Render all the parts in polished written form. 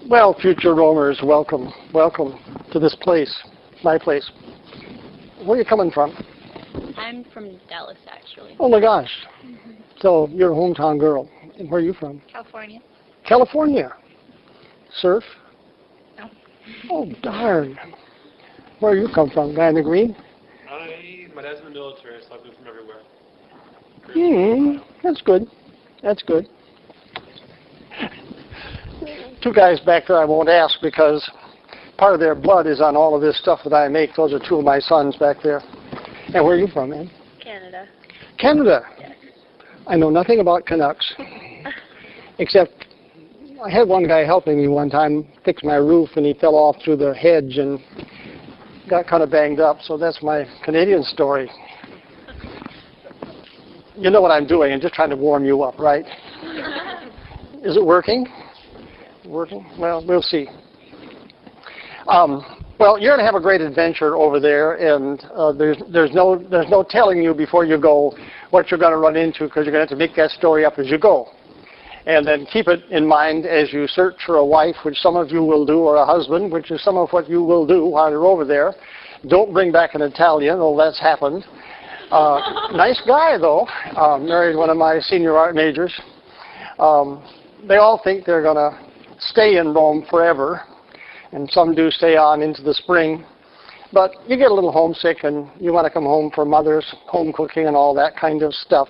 Well, future roamers, welcome. Welcome to this place, my place. Where are you coming from? I'm from Dallas, actually. Oh my gosh. So you're a hometown girl. And where are you from? California. California. Surf? No. Oh, darn. Where you come from? Guy in the green? My dad's in the military, so I've been from everywhere. That's good. That's good. Two guys back there I won't ask because part of their blood is on all of this stuff that I make. Those are two of my sons back there. And where are you from, man? Canada. Canada? Yes. I know nothing about Canucks. Except I had one guy helping me one time fix my roof and he fell off through the hedge and got kind of banged up. So that's my Canadian story. You know what I'm doing. I'm just trying to warm you up, right? Is it working? Working? Well, we'll see. Well, you're going to have a great adventure over there, and there's no telling you before you go what you're going to run into because you're going to have to make that story up as you go. And then keep it in mind as you search for a wife, which some of you will do, or a husband, which is some of what you will do while you're over there. Don't bring back an Italian, though that's happened. Nice guy, though. Married one of my senior art majors. They all think they're going to stay in Rome forever, and some do stay on into the spring. But you get a little homesick, and you want to come home for mother's home cooking and all that kind of stuff.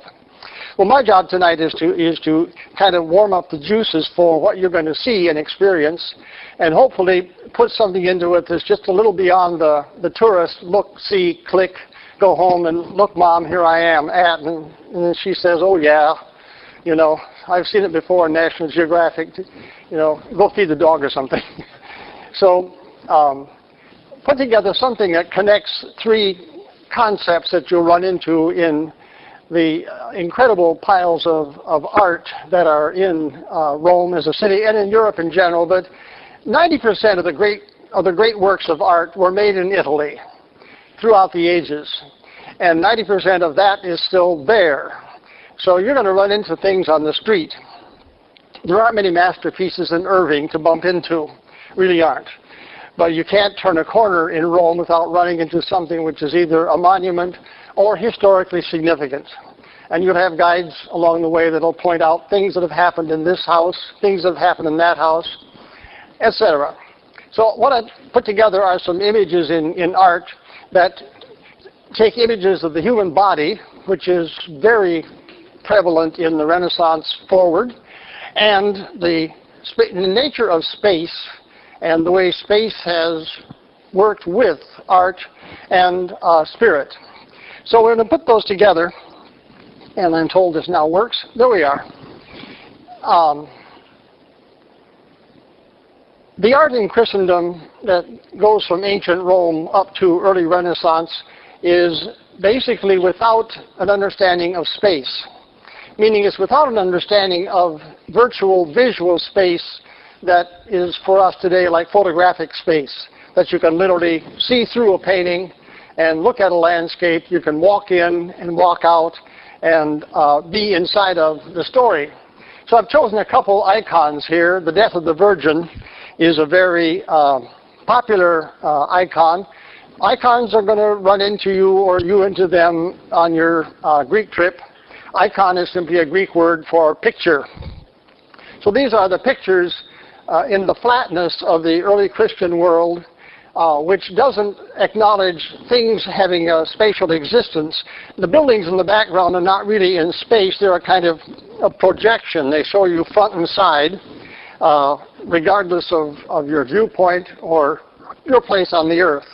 Well, my job tonight is to kind of warm up the juices for what you're going to see and experience, and hopefully put something into it that's just a little beyond the tourist look, see, click, go home, and look, Mom, here I am at, and then she says, oh yeah, you know, I've seen it before in National Geographic, you know, go feed the dog or something. So put together something that connects three concepts that you'll run into in the incredible piles of art that are in Rome as a city and in Europe in general. But 90% of the great works of art were made in Italy throughout the ages. And 90% of that is still there. So you're going to run into things on the street. There aren't many masterpieces in Irving to bump into. Really aren't. But you can't turn a corner in Rome without running into something which is either a monument or historically significant. And you'll have guides along the way that will point out things that have happened in this house, things that have happened in that house, etc. So what I put together are some images in art that take images of the human body, which is very prevalent in the Renaissance forward, and the nature of space and the way space has worked with art and spirit. So we're going to put those together, and I'm told this now works. There we are. The art in Christendom that goes from ancient Rome up to early Renaissance is basically without an understanding of space, meaning it's without an understanding of virtual visual space that is for us today like photographic space, that you can literally see through a painting and look at a landscape. You can walk in and walk out and be inside of the story. So I've chosen a couple icons here. The Death of the Virgin is a very popular icon. Icons are going to run into you or you into them on your Greek trip. Icon is simply a Greek word for picture. So these are the pictures in the flatness of the early Christian world, which doesn't acknowledge things having a spatial existence. The buildings in the background are not really in space. They're a kind of a projection. They show you front and side, regardless of your viewpoint or your place on the earth.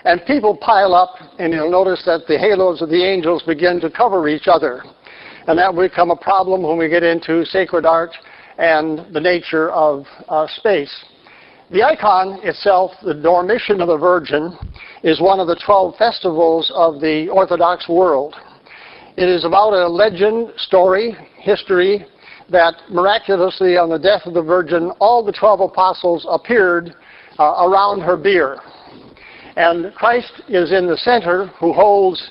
And people pile up, and you'll notice that the halos of the angels begin to cover each other. And that will become a problem when we get into sacred art and the nature of space. The icon itself, the Dormition of the Virgin, is one of the 12 festivals of the Orthodox world. It is about a legend, story, history, that miraculously on the death of the Virgin, all the 12 apostles appeared around her bier. And Christ is in the center, who holds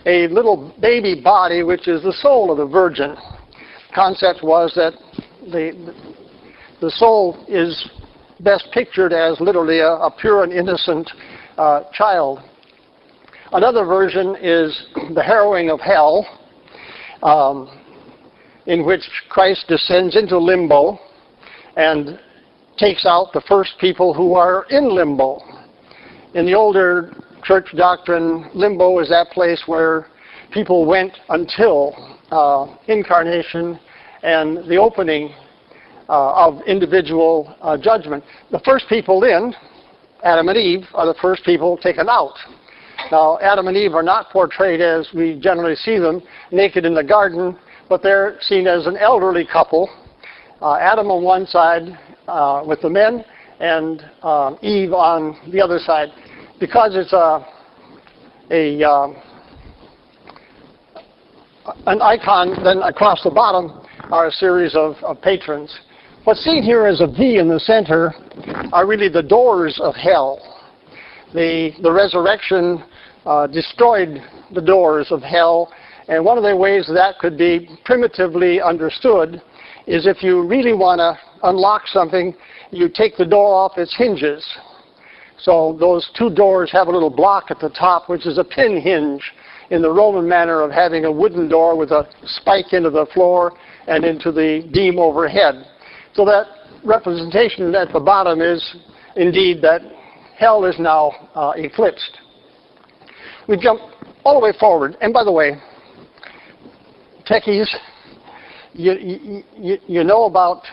a little baby body, which is the soul of the Virgin. The concept was that the soul is best pictured as literally a pure and innocent child. Another version is the harrowing of hell, in which Christ descends into limbo and takes out the first people who are in limbo. In the older church doctrine, limbo is that place where people went until incarnation and the opening of individual judgment. The first people in, Adam and Eve, are the first people taken out. Now, Adam and Eve are not portrayed as we generally see them, naked in the garden, but they're seen as an elderly couple. Adam on one side with the men, and Eve on the other side. Because it's an icon, then across the bottom are a series of patrons. What's seen here as a V in the center are really the doors of hell. The resurrection destroyed the doors of hell, and one of the ways that could be primitively understood is if you really want to unlock something, you take the door off its hinges. So those two doors have a little block at the top, which is a pin hinge in the Roman manner of having a wooden door with a spike into the floor and into the beam overhead. So that representation at the bottom is indeed that hell is now eclipsed. We jump all the way forward. And by the way, techies, you know about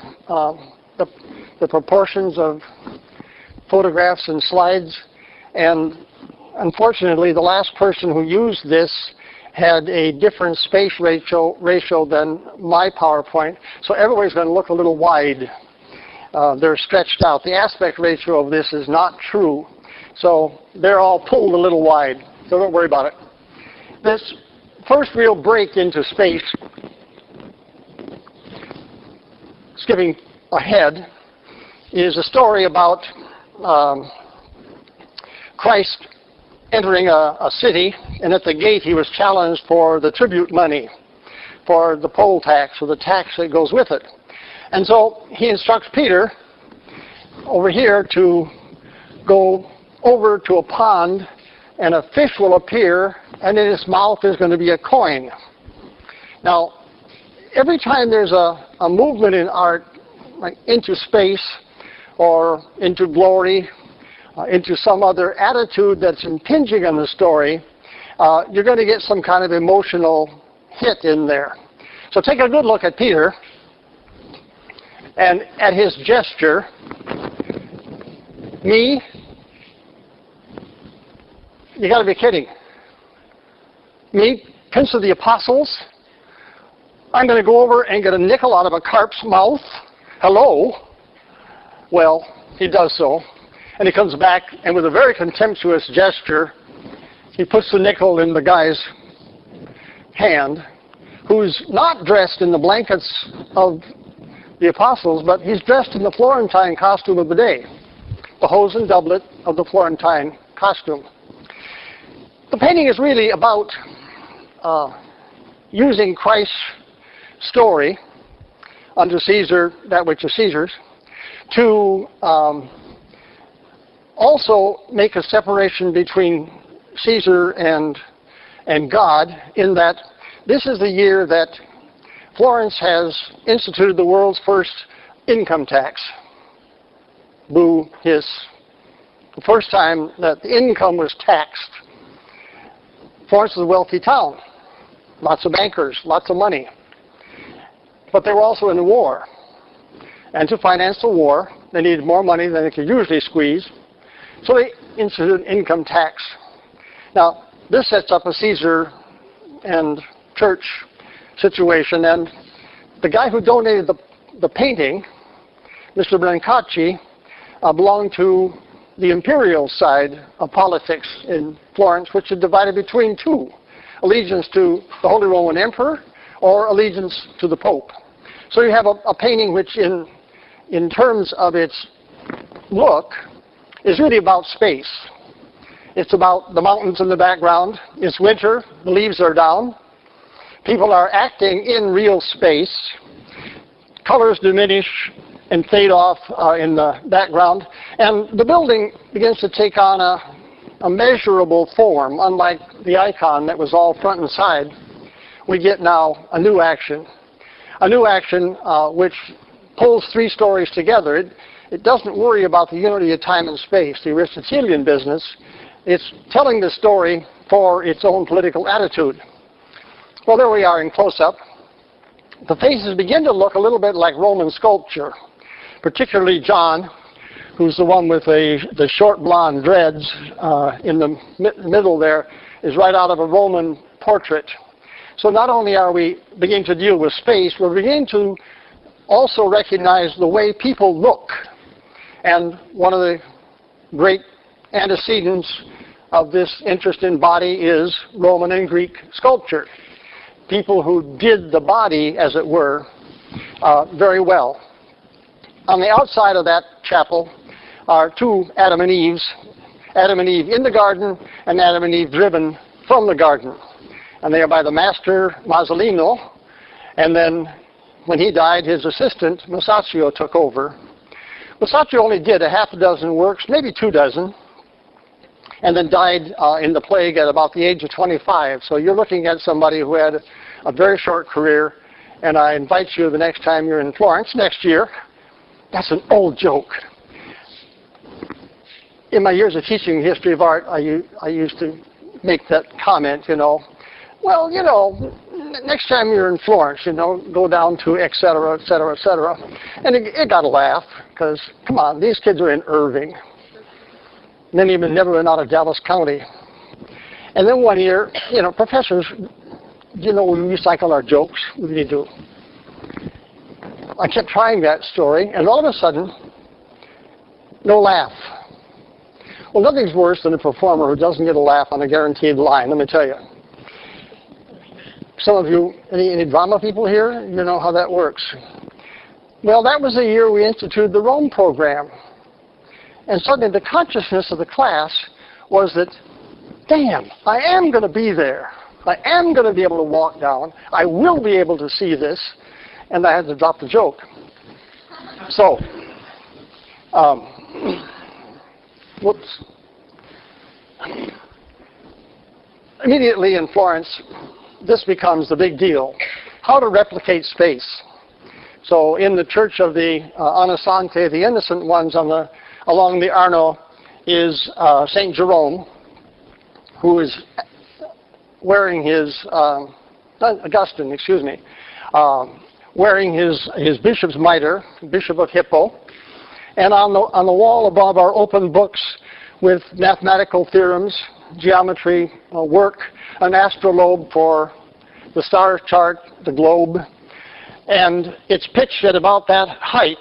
the proportions of photographs and slides, and unfortunately the last person who used this had a different space ratio than my PowerPoint, so everybody's going to look a little wide. They're stretched out. The aspect ratio of this is not true, so they're all pulled a little wide, so don't worry about it. This first real break into space, skipping ahead, is a story about Christ entering a city, and at the gate he was challenged for the tribute money, for the poll tax, or the tax that goes with it. And so he instructs Peter over here to go over to a pond, and a fish will appear, and in its mouth is going to be a coin. Now, every time there's a movement in art, like into space, or into glory, into some other attitude that's impinging on the story, you're going to get some kind of emotional hit in there. So take a good look at Peter, and at his gesture, me, you got to be kidding. Me, Prince of the Apostles, I'm going to go over and get a nickel out of a carp's mouth. Hello? Well, he does so. And he comes back, and with a very contemptuous gesture, he puts the nickel in the guy's hand, who's not dressed in the blankets of the apostles, but he's dressed in the Florentine costume of the day, the hose and doublet of the Florentine costume. The painting is really about using Christ's story, unto Caesar that which is Caesar's, to also make a separation between Caesar and God, in that this is the year that Florence has instituted the world's first income tax. Boo, hiss. The first time that the income was taxed. Florence is a wealthy town. Lots of bankers, lots of money. But they were also in a war. And to finance the war, they needed more money than they could usually squeeze. So they instituted an income tax. Now, this sets up a Caesar and church situation. And the guy who donated the painting, Mr. Brancacci, belonged to the imperial side of politics in Florence, which is divided between two: allegiance to the Holy Roman Emperor or allegiance to the Pope. So you have a painting which, in terms of its look, is really about space. It's about the mountains in the background. It's winter. The leaves are down. People are acting in real space. Colors diminish, and fade off in the background. And the building begins to take on a measurable form. Unlike the icon that was all front and side, we get now a new action. A new action which pulls three stories together. It doesn't worry about the unity of time and space, the Aristotelian business. It's telling the story for its own political attitude. Well, there we are in close-up. The faces begin to look a little bit like Roman sculpture, particularly John, who's the one with the short blonde dreads in the middle there, is right out of a Roman portrait. So not only are we beginning to deal with space, we're beginning to also recognize the way people look. And one of the great antecedents of this interest in body is Roman and Greek sculpture. People who did the body, as it were, very well. On the outside of that chapel are two Adam and Eves. Adam and Eve in the garden, and Adam and Eve driven from the garden. And they are by the master Masolino. And then when he died, his assistant, Masaccio, took over. Masaccio only did a half a dozen works, maybe 2 dozen, and then died in the plague at about the age of 25. So you're looking at somebody who had a very short career, and I invite you the next time you're in Florence next year. That's an old joke. In my years of teaching history of art, I used to make that comment, well, next time you're in Florence, go down to et cetera, et cetera, et cetera. And it got a laugh, because, come on, these kids are in Irving. Many of them never been out of Dallas County. And then one year, professors, we recycle our jokes. What do you do? I kept trying that story, and all of a sudden, no laugh. Well, nothing's worse than a performer who doesn't get a laugh on a guaranteed line, let me tell you. Some of you, any drama people here, you know how that works. Well, that was the year we instituted the Rome program. And suddenly the consciousness of the class was that, damn, I am going to be there. I am going to be able to walk down. I will be able to see this. And I had to drop the joke. So, whoops. Immediately in Florence, this becomes the big deal. How to replicate space. So in the Church of the Innocenti, the innocent ones along the Arno, is St. Jerome, who is wearing his, Augustine, excuse me, wearing his bishop's mitre, Bishop of Hippo. And on the wall above are open books with mathematical theorems, geometry work, an astrolabe for the star chart, the globe. And it's pitched at about that height,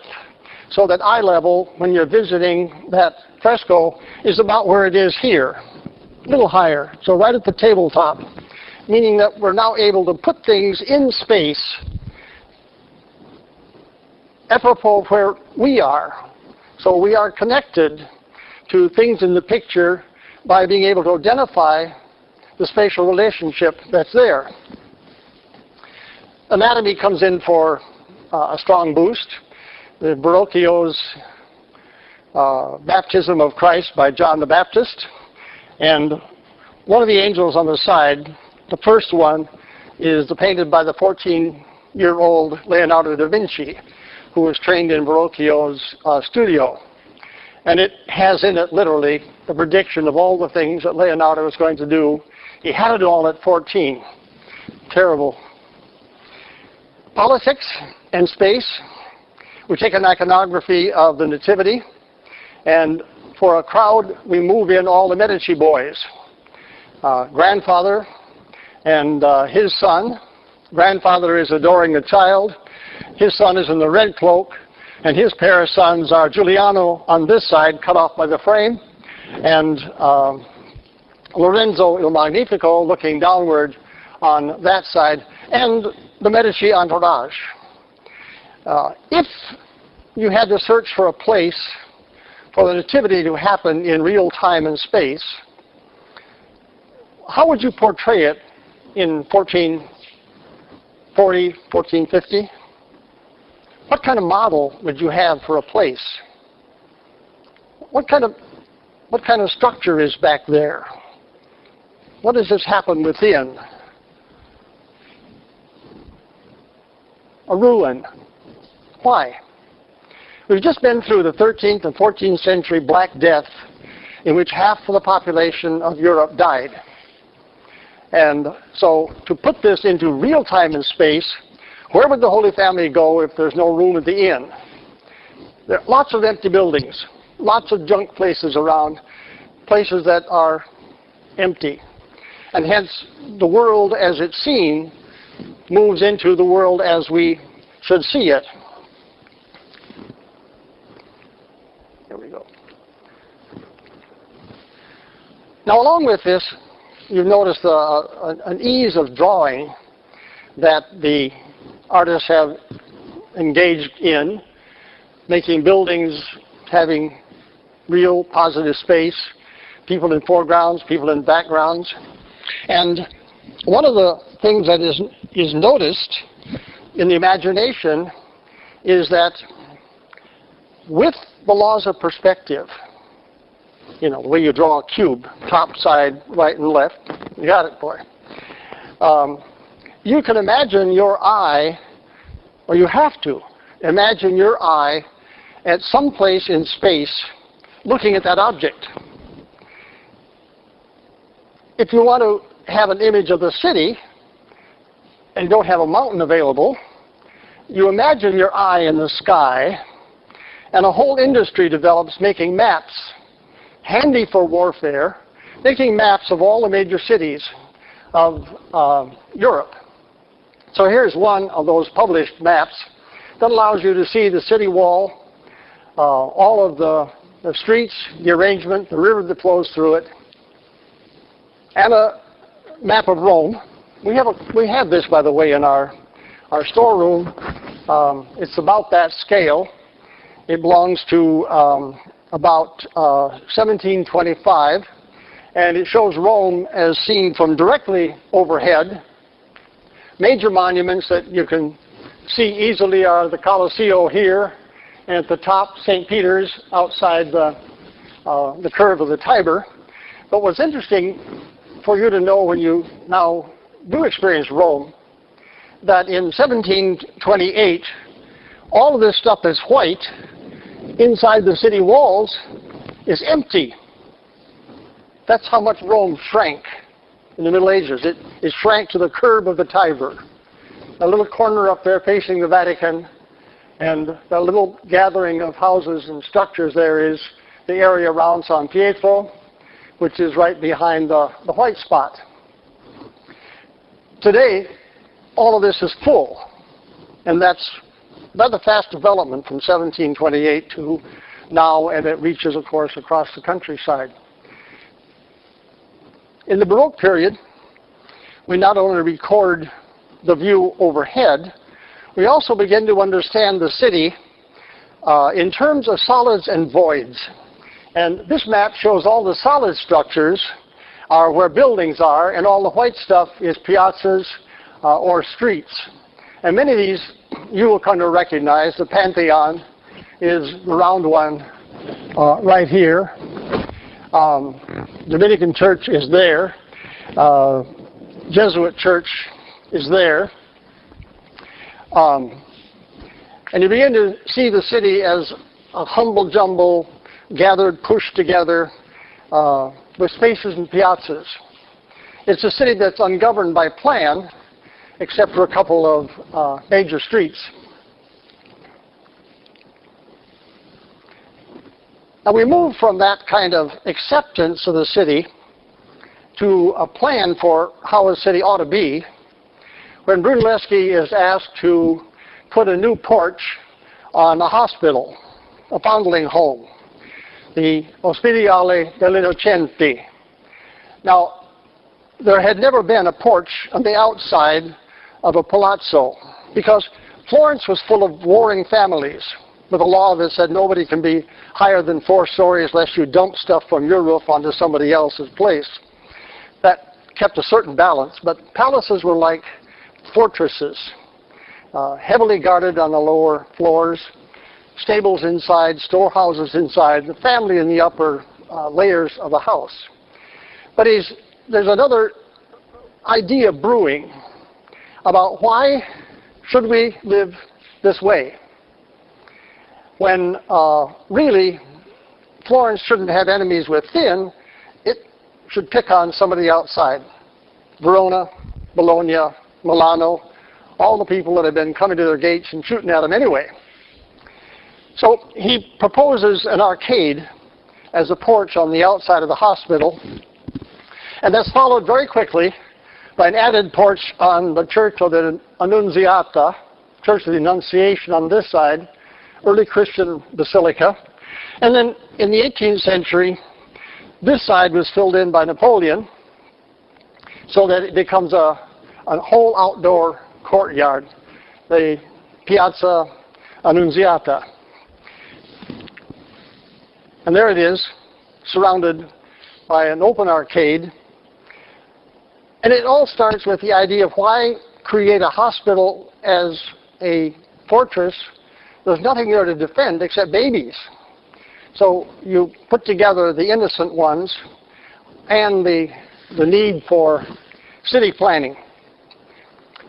so that eye level, when you're visiting that fresco, is about where it is here, a little higher, so right at the tabletop, meaning that we're now able to put things in space apropos where we are. So we are connected to things in the picture by being able to identify the spatial relationship that's there. Anatomy comes in for a strong boost. The Verrocchio's Baptism of Christ by John the Baptist. And one of the angels on the side, the first one, is painted by the 14-year-old Leonardo da Vinci, who was trained in Verrocchio's studio. And it has in it, literally, the prediction of all the things that Leonardo was going to do. He had it all at 14. Terrible. Politics and space. We take an iconography of the Nativity, and for a crowd, we move in all the Medici boys. Grandfather and his son. Grandfather is adoring a child. His son is in the red cloak, and his pair of sons are Giuliano on this side, cut off by the frame, and Lorenzo il Magnifico looking downward on that side, and the Medici entourage. If you had to search for a place for the Nativity to happen in real time and space, how would you portray it in 1440, 1450? what kind of model would you have for a place? What kind of structure is back there? What does this happen within? A ruin. Why? We've just been through the 13th and 14th century Black Death, in which half of the population of Europe died. And so to put this into real time and space, where would the Holy Family go if there's no room at the inn? There are lots of empty buildings, lots of junk places around, places that are empty. And hence, the world as it's seen moves into the world as we should see it. Here we go. Now, along with this, you've noticed an ease of drawing that the artists have engaged in, making buildings having real positive space, people in foregrounds, people in backgrounds. And one of the things that is noticed in the imagination is that with the laws of perspective, you know, the way you draw a cube, top, side, right, and left. You got it, boy. You can imagine your eye, or you have to imagine your eye at some place in space looking at that object. If you want to have an image of the city and you don't have a mountain available, you imagine your eye in the sky, and a whole industry develops making maps, handy for warfare, making maps of all the major cities of Europe. So here's one of those published maps that allows you to see the city wall, all of the streets, the arrangement, the river that flows through it, and a map of Rome. We have this, by the way, in our storeroom. It's about that scale. It belongs to about 1725, and it shows Rome as seen from directly overhead. Major monuments that you can see easily are the Colosseo here, and at the top, St. Peter's outside the curve of the Tiber. But what's interesting for you to know when you now do experience Rome, that in 1728, all of this stuff that's white inside the city walls is empty. That's how much Rome shrank in the Middle Ages. It shrank to the curve of the Tiber. A little corner up there facing the Vatican, and that little gathering of houses and structures there is the area around San Pietro, which is right behind the white spot. Today, all of this is full, and that's a fast development from 1728 to now, and it reaches, of course, across the countryside. In the Baroque period, we not only record the view overhead, we also begin to understand the city in terms of solids and voids. And this map shows all the solid structures are where buildings are, and all the white stuff is piazzas or streets. And many of these you will kind of recognize. The Pantheon is the round one right here. Dominican Church is there. Jesuit Church is there. And you begin to see the city as a humble jumble, gathered, pushed together, with spaces and piazzas. It's a city that's ungoverned by plan, except for a couple of major streets. Now we move from that kind of acceptance of the city to a plan for how a city ought to be, when Brunelleschi is asked to put a new porch on a hospital, a foundling home, the Ospedale degli Innocenti. Now, there had never been a porch on the outside of a palazzo, because Florence was full of warring families, with a law that said nobody can be higher than 4 stories unless you dump stuff from your roof onto somebody else's place. That kept a certain balance, but palaces were like fortresses. heavily guarded on the lower floors, stables inside, storehouses inside, the family in the upper layers of the house. But there's another idea brewing about why should we live this way when really Florence shouldn't have enemies within. It should pick on somebody outside. Verona, Bologna, Milano, all the people that have been coming to their gates and shooting at them anyway. So he proposes an arcade as a porch on the outside of the hospital, and that's followed very quickly by an added porch on the Church of the Annunziata, Church of the Annunciation on this side, early Christian basilica. And then in the 18th century, this side was filled in by Napoleon so that it becomes a whole outdoor courtyard, the Piazza Annunziata. And there it is, surrounded by an open arcade. And it all starts with the idea of why create a hospital as a fortress. There's nothing there to defend except babies. So you put together the innocent ones and the need for city planning.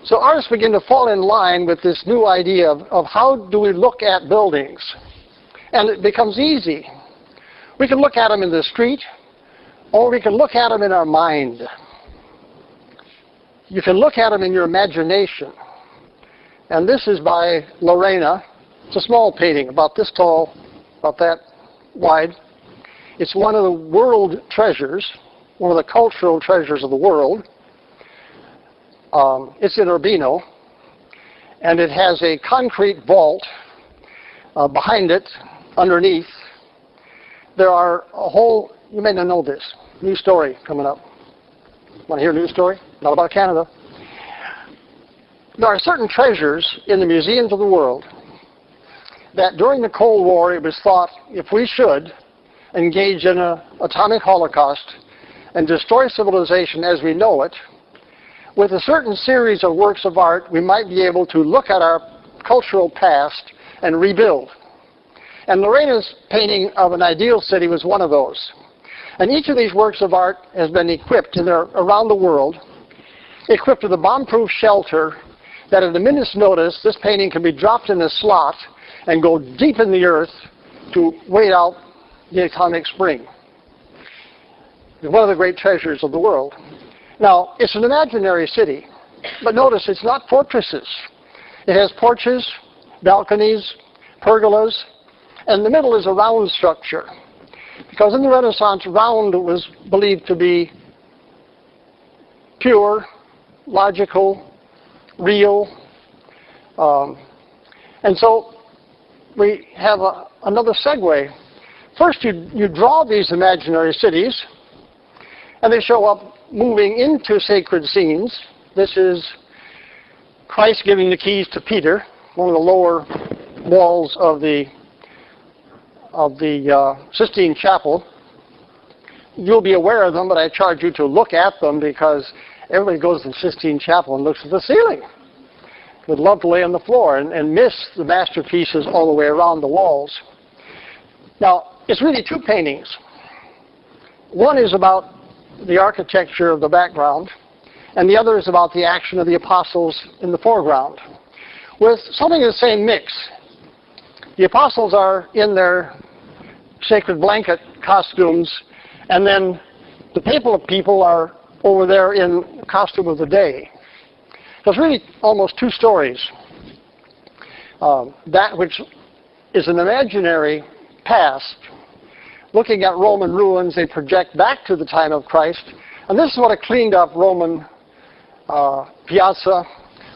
So artists begin to fall in line with this new idea of how do we look at buildings. And it becomes easy. We can look at them in the street, or we can look at them in our mind. You can look at them in your imagination. And this is by Lorena. It's a small painting, about this tall, about that wide. It's one of the world treasures, one of the cultural treasures of the world. It's in Urbino, and it has a concrete vault behind it, underneath. There are a whole, you may not know this, new story coming up. Want to hear a news story? Not about Canada. There are certain treasures in the museums of the world that during the Cold War it was thought if we should engage in an atomic holocaust and destroy civilization as we know it, with a certain series of works of art we might be able to look at our cultural past and rebuild. And Lorena's painting of an ideal city was one of those. And each of these works of art has been equipped, and they're around the world, equipped with a bomb-proof shelter that at a minute's notice, this painting can be dropped in a slot and go deep in the earth to wait out the atomic spring. It's one of the great treasures of the world. Now, it's an imaginary city, but notice it's not fortresses. It has porches, balconies, pergolas, and the middle is a round structure. Because in the Renaissance, round was believed to be pure, logical, real. And so we have another segue. First, you draw these imaginary cities, and they show up moving into sacred scenes. This is Christ giving the keys to Peter, one of the lower walls of the Sistine Chapel. You'll be aware of them, but I charge you to look at them because everybody goes to the Sistine Chapel and looks at the ceiling. Would love to lay on the floor and miss the masterpieces all the way around the walls. Now, it's really two paintings. One is about the architecture of the background, and the other is about the action of the apostles in the foreground, with something of the same mix. The apostles are in their sacred blanket costumes, and then the papal people are over there in costume of the day. So it's really almost two stories. That which is an imaginary past, looking at Roman ruins, they project back to the time of Christ, and this is what a cleaned up Roman piazza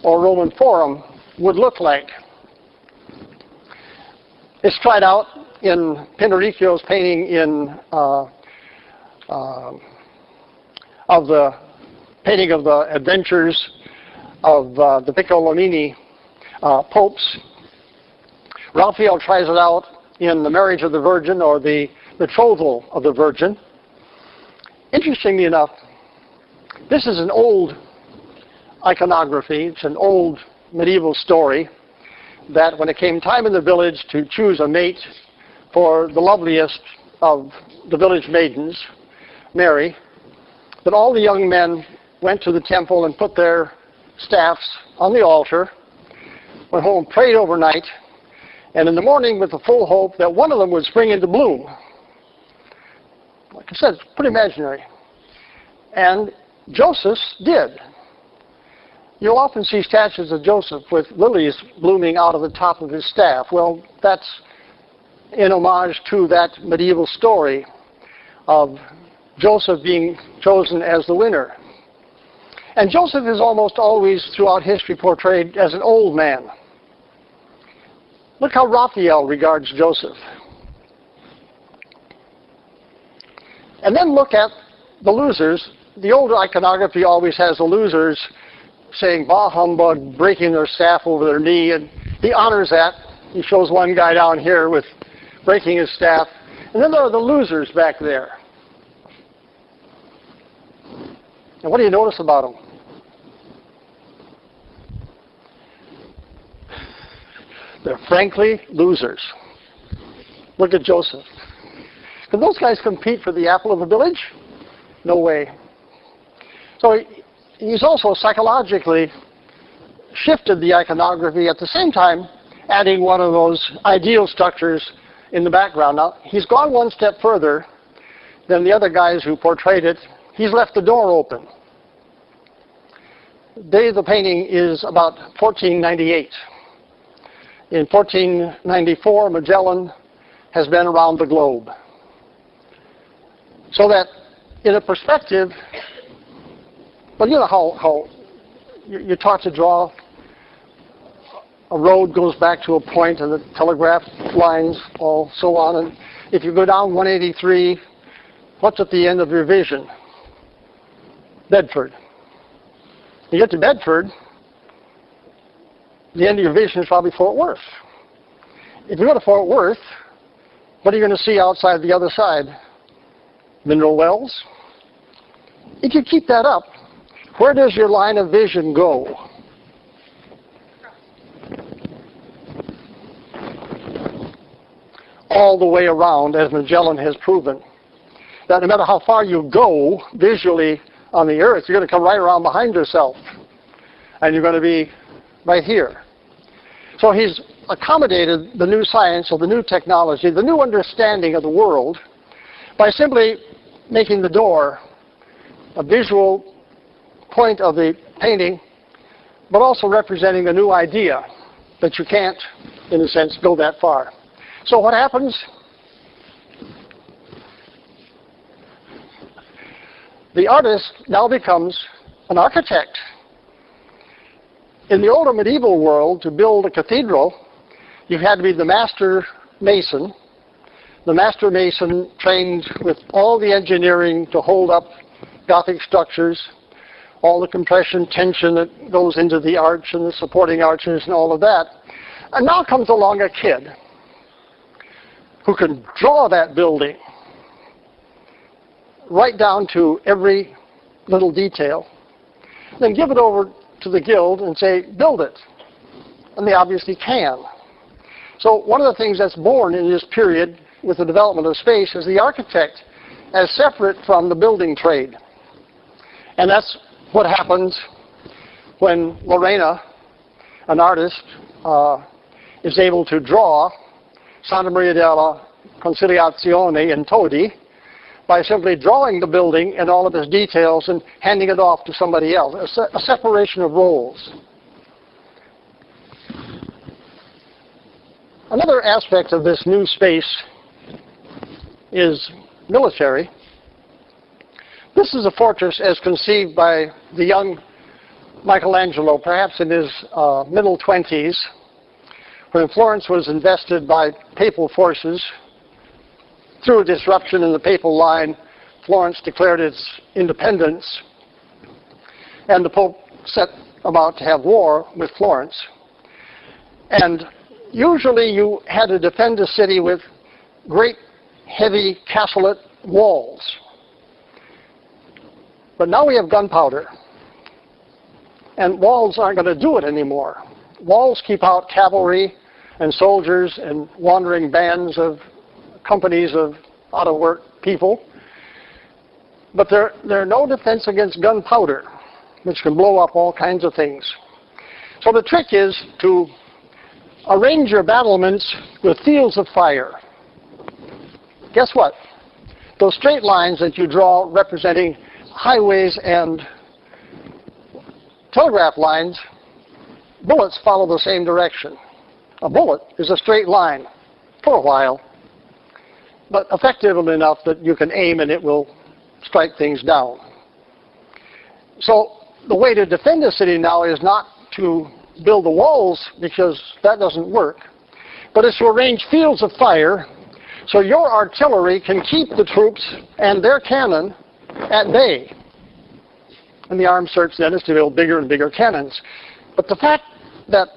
or Roman forum would look like. It's tried out in Pinturicchio's painting of the painting of the adventures of the Piccolomini popes. Raphael tries it out in the Marriage of the Virgin, or the Betrothal of the Virgin. Interestingly enough, this is an old iconography. It's an old medieval story that when it came time in the village to choose a mate for the loveliest of the village maidens, Mary, that all the young men went to the temple and put their staffs on the altar, went home, prayed overnight, and in the morning with the full hope that one of them would spring into bloom. Like I said, it's pretty imaginary. And Joseph did. You'll often see statues of Joseph with lilies blooming out of the top of his staff. Well, that's in homage to that medieval story of Joseph being chosen as the winner. And Joseph is almost always throughout history portrayed as an old man. Look how Raphael regards Joseph. And then look at the losers. The old iconography always has the losers saying, bah humbug, breaking their staff over their knee, and he honors that. He shows one guy down here with breaking his staff. And then there are the losers back there. And what do you notice about them? They're frankly losers. Look at Joseph. Can those guys compete for the apple of the village? No way. So he's also psychologically shifted the iconography at the same time, adding one of those ideal structures in the background. Now, he's gone one step further than the other guys who portrayed it. He's left the door open. The date of the painting is about 1498. In 1494, Magellan has been around the globe. So that, in a perspective, well, you know how you're taught to draw. A road goes back to a point and the telegraph lines, all so on. And if you go down 183, what's at the end of your vision? Bedford. You get to Bedford, the end of your vision is probably Fort Worth. If you go to Fort Worth, what are you going to see outside the other side? Mineral wells. If you keep that up, where does your line of vision go? All the way around, as Magellan has proven. That no matter how far you go visually on the Earth, you're going to come right around behind yourself. And you're going to be right here. So he's accommodated the new science or the new technology, the new understanding of the world, by simply making the door a visual point of the painting, but also representing a new idea that you can't, in a sense, go that far. So what happens? The artist now becomes an architect. In the older medieval world, to build a cathedral, you had to be the master mason. The master mason trained with all the engineering to hold up Gothic structures, all the compression, tension that goes into the arch and the supporting arches and all of that. And now comes along a kid who can draw that building right down to every little detail, then give it over to the guild and say, build it. And they obviously can. So one of the things that's born in this period with the development of space is the architect as separate from the building trade. And that's what happens when Lorena, an artist, is able to draw Santa Maria della Conciliazione in Todi by simply drawing the building and all of its details and handing it off to somebody else, a separation of roles. Another aspect of this new space is military. This is a fortress as conceived by the young Michelangelo, perhaps in his middle 20s, when Florence was invested by papal forces. Through a disruption in the papal line, Florence declared its independence, and the Pope set about to have war with Florence. And usually you had to defend a city with great, heavy, cassolette walls. But now we have gunpowder, and walls aren't going to do it anymore. walls keep out cavalry and soldiers and wandering bands of companies of out-of-work people. But there are no defense against gunpowder, which can blow up all kinds of things. So the trick is to arrange your battlements with fields of fire. Guess what? Those straight lines that you draw representing highways and telegraph lines, bullets follow the same direction. A bullet is a straight line for a while, but effective enough that you can aim and it will strike things down. So the way to defend a city now is not to build the walls, because that doesn't work, but it's to arrange fields of fire so your artillery can keep the troops and their cannon at bay. And the armed search then is to build bigger and bigger cannons. But the fact that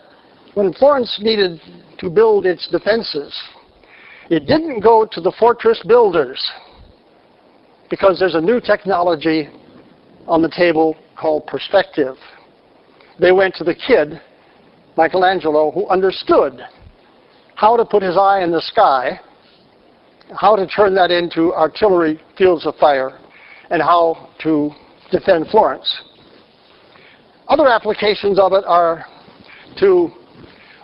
when Florence needed to build its defenses, it didn't go to the fortress builders, because there's a new technology on the table called perspective. They went to the kid, Michelangelo, who understood how to put his eye in the sky, how to turn that into artillery fields of fire, and how to defend Florence. Other applications of it are to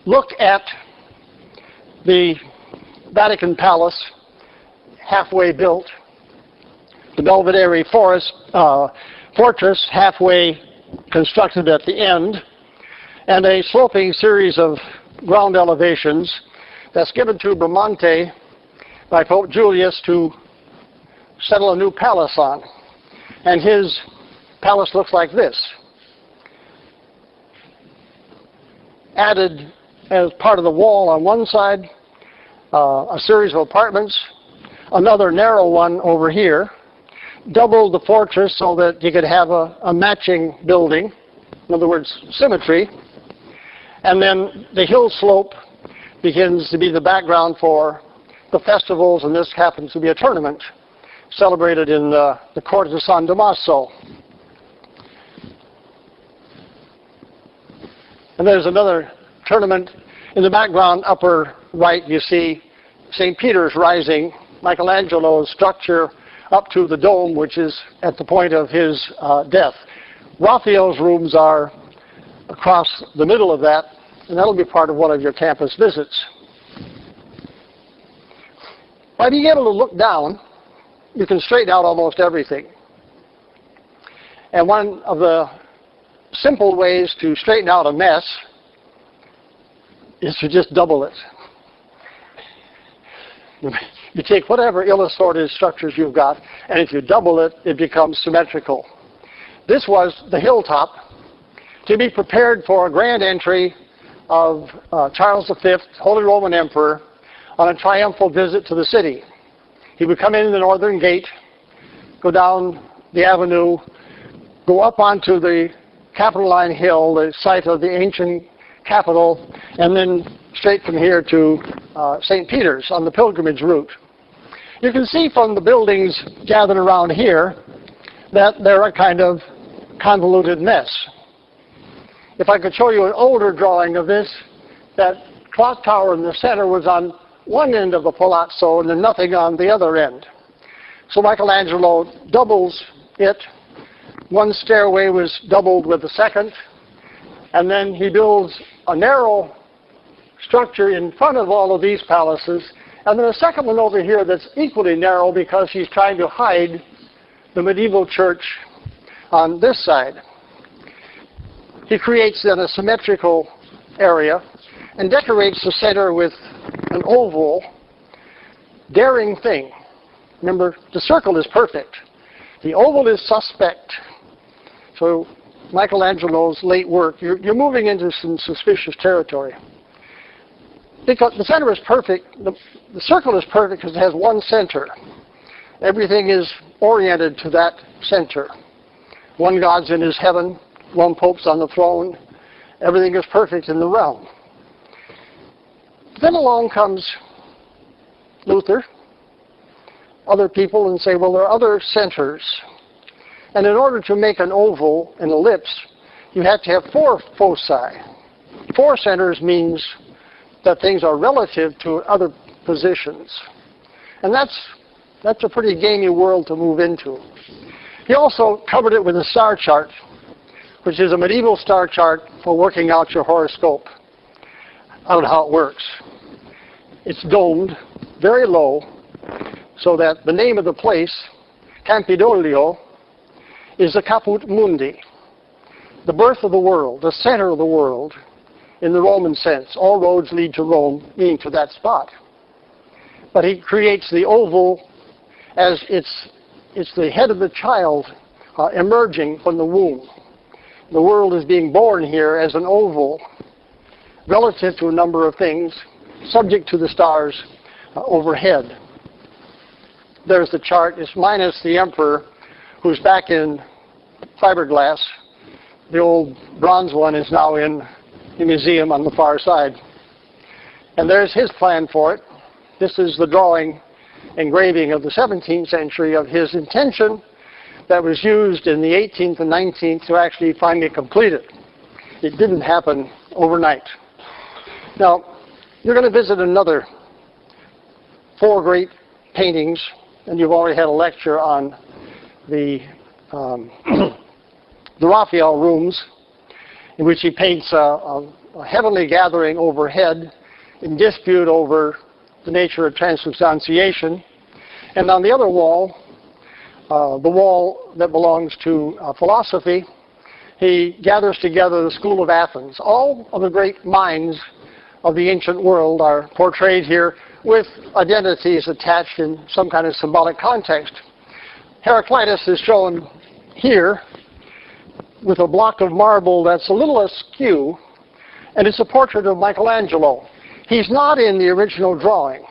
look at the Vatican Palace, halfway built, the Belvedere fortress, halfway constructed at the end, and a sloping series of ground elevations that's given to Bramante by Pope Julius to settle a new palace on. And his palace looks like this. Added as part of the wall on one side, a series of apartments, another narrow one over here, doubled the fortress so that you could have a matching building, in other words, symmetry, and then the hill slope begins to be the background for the festivals, and this happens to be a tournament celebrated in the court of San Damaso. And there's another tournament in the background, upper right, you see St. Peter's rising, Michelangelo's structure up to the dome, which is at the point of his death. Raphael's rooms are across the middle of that, and that'll be part of one of your campus visits. By being able to look down, you can straighten out almost everything. And one of the simple ways to straighten out a mess is to just double it. You take whatever ill-assorted structures you've got, and if you double it, it becomes symmetrical. This was the hilltop to be prepared for a grand entry of Charles V, Holy Roman Emperor, on a triumphal visit to the city. He would come in the northern gate, go down the avenue, go up onto the Capitoline Hill, the site of the ancient capital, and then straight from here to St. Peter's on the pilgrimage route. You can see from the buildings gathered around here that they're a kind of convoluted mess. If I could show you an older drawing of this, that clock tower in the center was on one end of the palazzo and then nothing on the other end. So Michelangelo doubles it. One stairway was doubled with the second, and then he builds a narrow structure in front of all of these palaces, and then a second one over here that's equally narrow because he's trying to hide the medieval church on this side. He creates then a symmetrical area and decorates the center with an oval, daring thing. Remember, the circle is perfect. The oval is suspect. So Michelangelo's late work, you're moving into some suspicious territory. Because the center is perfect, the circle is perfect because it has one center. Everything is oriented to that center. One God's in his heaven, one Pope's on the throne. Everything is perfect in the realm. Then along comes Luther, other people, and say, well, there are other centers. And in order to make an oval, an ellipse, you have to have four foci. 4 centers means that things are relative to other positions. And that's a pretty gamey world to move into. He also covered it with a star chart, which is a medieval star chart for working out your horoscope. I don't know how it works. It's domed very low so that the name of the place, Campidoglio, is the Caput Mundi, the birth of the world, the center of the world in the Roman sense. All roads lead to Rome, meaning to that spot. But he creates the oval as it's the head of the child emerging from the womb. The world is being born here as an oval relative to a number of things, subject to the stars overhead. There's the chart. It's minus the emperor, who's back in fiberglass. The old bronze one is now in the museum on the far side. And there's his plan for it. This is the drawing, engraving of the 17th century of his intention that was used in the 18th and 19th to actually finally complete it. It didn't happen overnight. Now, you're going to visit another 4 great paintings, and you've already had a lecture on the Raphael rooms, in which he paints a heavenly gathering overhead in dispute over the nature of transubstantiation. And on the other wall, the wall that belongs to philosophy, he gathers together the school of Athens. All of the great minds of the ancient world are portrayed here with identities attached in some kind of symbolic context. Heraclitus is shown here with a block of marble that's a little askew, and it's a portrait of Michelangelo. He's not in the original drawing,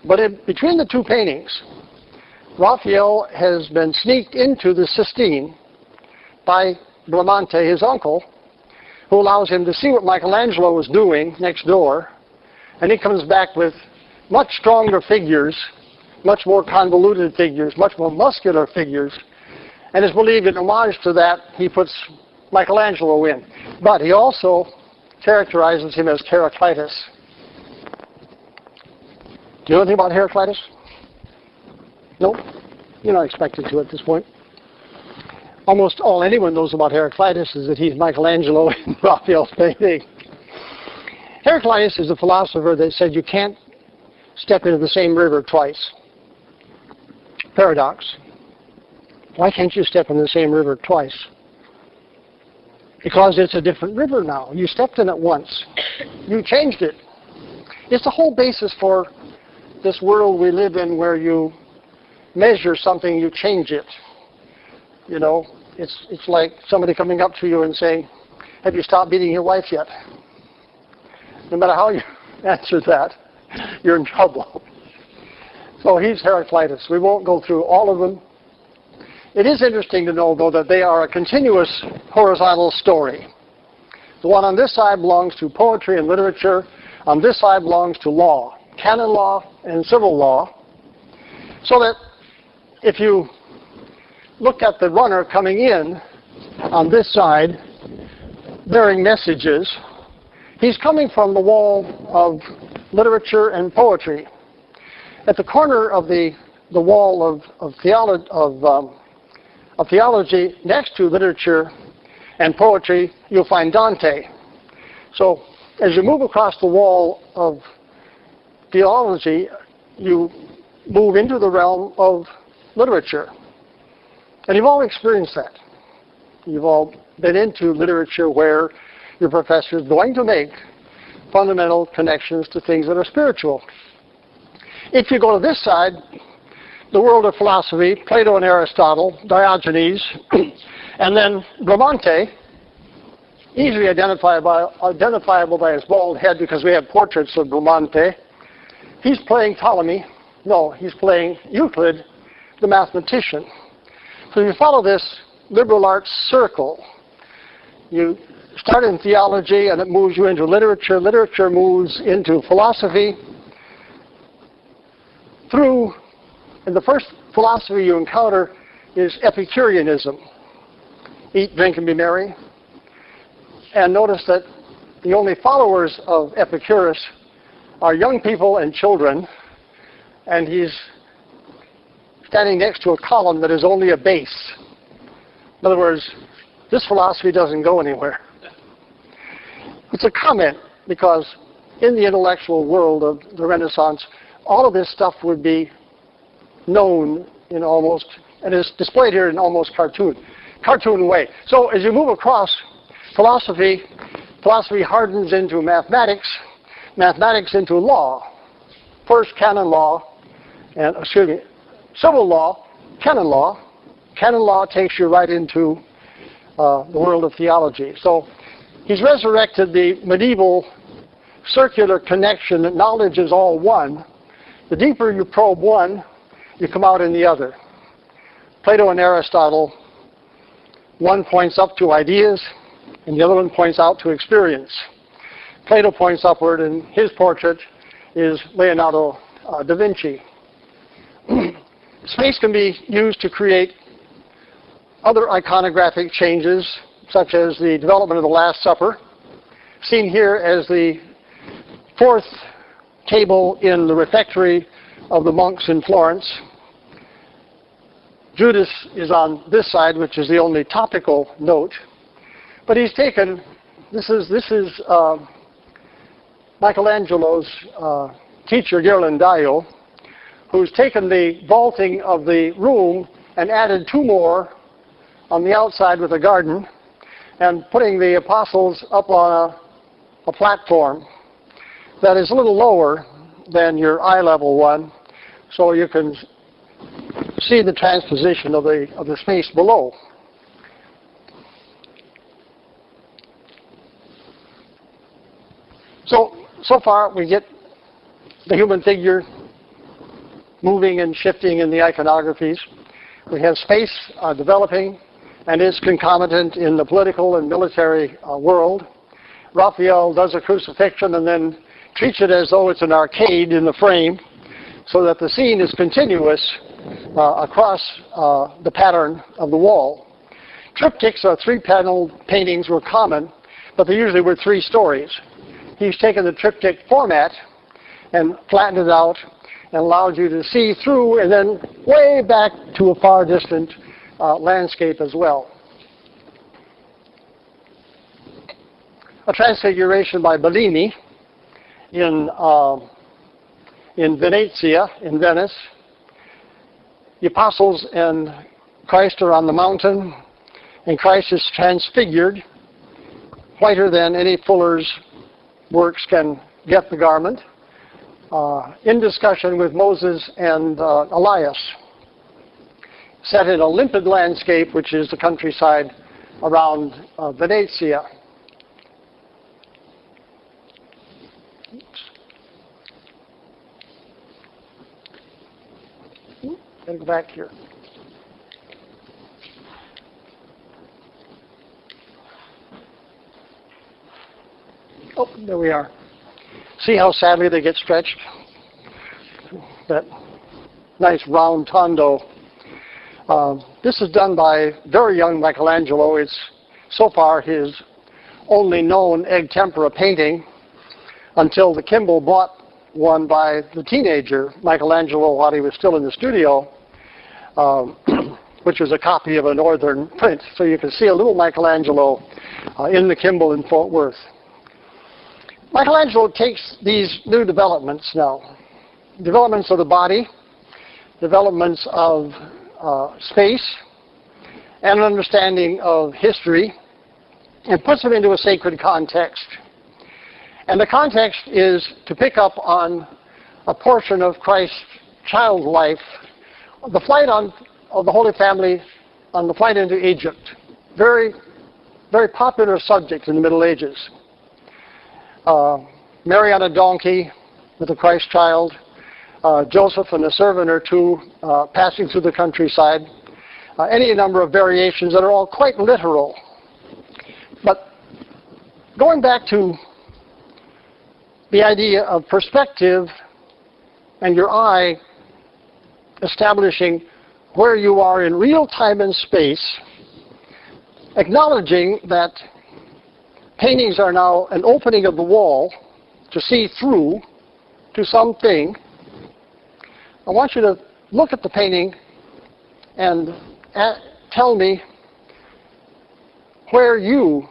but between the 2 paintings, Raphael has been sneaked into the Sistine by Bramante, his uncle, who allows him to see what Michelangelo was doing next door, and he comes back with much stronger figures, much more convoluted figures, much more muscular figures, and it's believed in homage to that he puts Michelangelo in. But he also characterizes him as Heraclitus. Do you know anything about Heraclitus? No? You're not expected to at this point. Almost all anyone knows about Heraclitus is that he's Michelangelo in Raphael's painting. Heraclitus is a philosopher that said you can't step into the same river twice. Paradox. Why can't you step in the same river twice? Because it's a different river now. You stepped in it once. You changed it. It's the whole basis for this world we live in, where you measure something, you change it. You know, it's like somebody coming up to you and saying, "Have you stopped beating your wife yet?" No matter how you answer that, you're in trouble. So he's Heraclitus. We won't go through all of them. It is interesting to know, though, that they are a continuous horizontal story. The one on this side belongs to poetry and literature. On this side belongs to law, canon law and civil law. So that if you look at the runner coming in on this side, bearing messages, he's coming from the wall of literature and poetry. At the corner of the wall of theology, next to literature and poetry, you'll find Dante. So as you move across the wall of theology, you move into the realm of literature. And you've all experienced that. You've all been into literature where your professor is going to make fundamental connections to things that are spiritual. If you go to this side, the world of philosophy, Plato and Aristotle, Diogenes, and then Bramante, easily identifiable by his bald head because we have portraits of Bramante. He's playing Ptolemy. No, he's playing Euclid, the mathematician. So you follow this liberal arts circle. You start in theology and it moves you into literature. Literature moves into philosophy. And the first philosophy you encounter is Epicureanism. Eat, drink, and be merry. And notice that the only followers of Epicurus are young people and children, and he's standing next to a column that is only a base. In other words, this philosophy doesn't go anywhere. It's a comment because in the intellectual world of the Renaissance, all of this stuff would be known in almost, and is displayed here in almost cartoon way. So as you move across philosophy hardens into mathematics, mathematics into law. First canon law, and civil law, canon law. Canon law takes you right into the world of theology. So he's resurrected the medieval circular connection that knowledge is all one. The deeper you probe one, you come out in the other. Plato and Aristotle, one points up to ideas, and the other one points out to experience. Plato points upward, and his portrait is Leonardo da Vinci. Space can be used to create other iconographic changes, such as the development of the Last Supper, seen here as the fourth table in the refectory of the monks in Florence. Judas is on this side, which is the only topical note. But he's taken, this is Michelangelo's teacher, Ghirlandaio, who's taken the vaulting of the room and added two more on the outside with a garden, and putting the apostles up on a platform that is a little lower than your eye level one, so you can see the transposition of the space below. So far we get the human figure moving and shifting in the iconographies. We have space developing and is concomitant in the political and military world. Raphael does a crucifixion and then treats it as though it's an arcade in the frame, so that the scene is continuous across the pattern of the wall. Triptychs or three-paneled paintings were common, but they usually were three stories. He's taken the triptych format and flattened it out and allowed you to see through and then way back to a far distant landscape as well. A transfiguration by Bellini in Venezia, in Venice. The apostles and Christ are on the mountain, and Christ is transfigured, whiter than any fuller's works can get the garment, in discussion with Moses and Elias, set in a limpid landscape, which is the countryside around Venezia. Gotta go back here. Oh, there we are. See how sadly they get stretched? That nice round tondo. This is done by very young Michelangelo. It's so far his only known egg tempera painting, until the Kimball bought one by the teenager Michelangelo while he was still in the studio, which was a copy of a northern print. So you can see a little Michelangelo in the Kimball in Fort Worth. Michelangelo takes these new developments now, developments of the body, developments of space, and an understanding of history, and puts them into a sacred context. And the context is to pick up on a portion of Christ's child life, the flight of the Holy Family on the flight into Egypt. Very, very popular subject in the Middle Ages. Mary on a donkey with the Christ child, Joseph and a servant or two passing through the countryside, any number of variations that are all quite literal. But going back to the idea of perspective and your eye establishing where you are in real time and space, acknowledging that paintings are now an opening of the wall to see through to something. I want you to look at the painting and tell me where you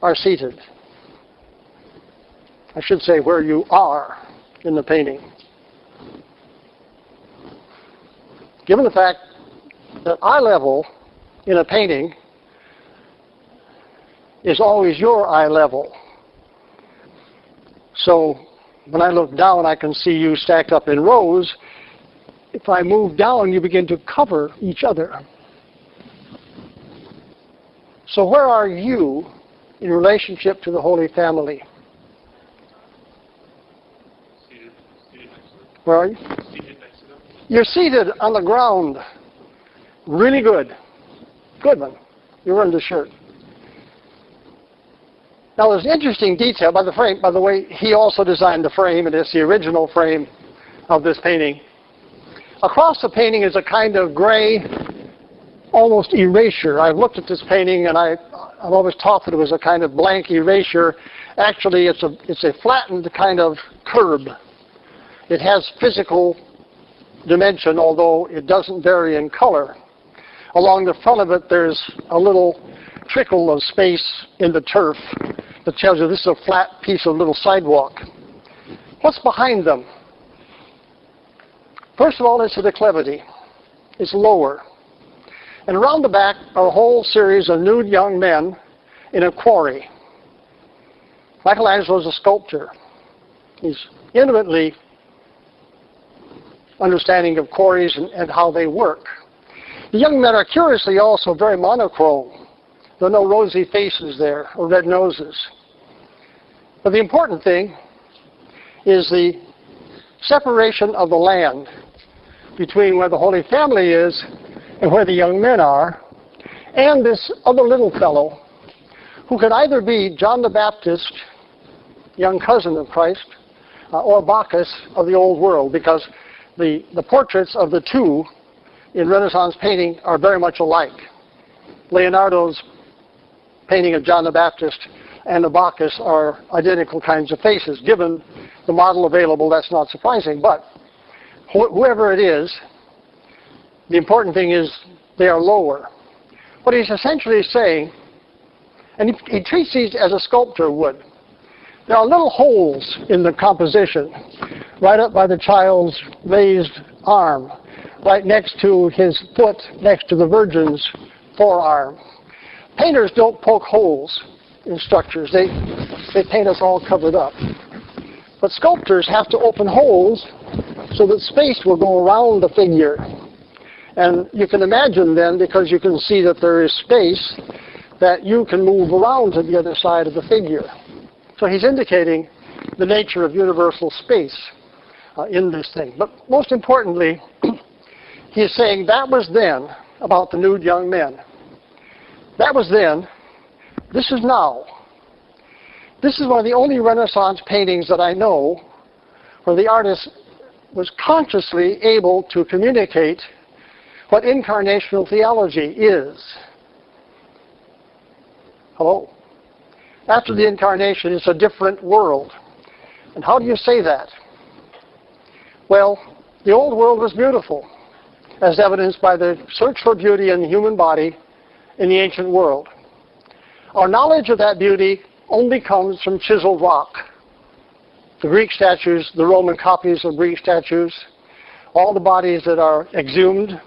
are seated. I should say where you are in the painting. Given the fact that eye level in a painting is always your eye level. So when I look down, I can see you stacked up in rows. If I move down, you begin to cover each other. So where are you in relationship to the Holy Family? Seated next to them. Where are you? Seated next to them. You're seated on the ground. Really good. Good one. You're wearing the shirt. Now there's an interesting detail by the frame. By the way, he also designed the frame, and it's the original frame of this painting. Across the painting is a kind of gray, almost erasure. I've looked at this painting, and I've always thought that it was a kind of blank erasure. Actually, it's a flattened kind of curb. It has physical dimension, although it doesn't vary in color. Along the front of it, there's a little trickle of space in the turf that tells you this is a flat piece of little sidewalk. What's behind them? First of all, it's a declivity. It's lower. And around the back are a whole series of nude young men in a quarry. Michelangelo is a sculptor. He's intimately understanding of quarries and how they work. The young men are curiously also very monochrome. There are no rosy faces there or red noses. But the important thing is the separation of the land between where the Holy Family is and where the young men are, and this other little fellow who could either be John the Baptist, young cousin of Christ, or Bacchus of the old world, because the portraits of the two in Renaissance painting are very much alike. Leonardo's painting of John the Baptist and the Bacchus are identical kinds of faces. Given the model available, that's not surprising, but whoever it is, the important thing is they are lower. What he's essentially saying, and he treats these as a sculptor would, there are little holes in the composition, right up by the child's raised arm, right next to his foot, next to the Virgin's forearm. Painters don't poke holes in structures. They paint us all covered up. But sculptors have to open holes so that space will go around the figure. And you can imagine then, because you can see that there is space, that you can move around to the other side of the figure. So he's indicating the nature of universal space in this thing. But most importantly, he is saying that was then about the nude young men. That was then. This is now. This is one of the only Renaissance paintings that I know where the artist was consciously able to communicate what incarnational theology is. Hello? After the incarnation, it's a different world. And how do you say that? Well, the old world was beautiful, as evidenced by the search for beauty in the human body in the ancient world. Our knowledge of that beauty only comes from chiseled rock. The Greek statues, the Roman copies of Greek statues, all the bodies that are exhumed,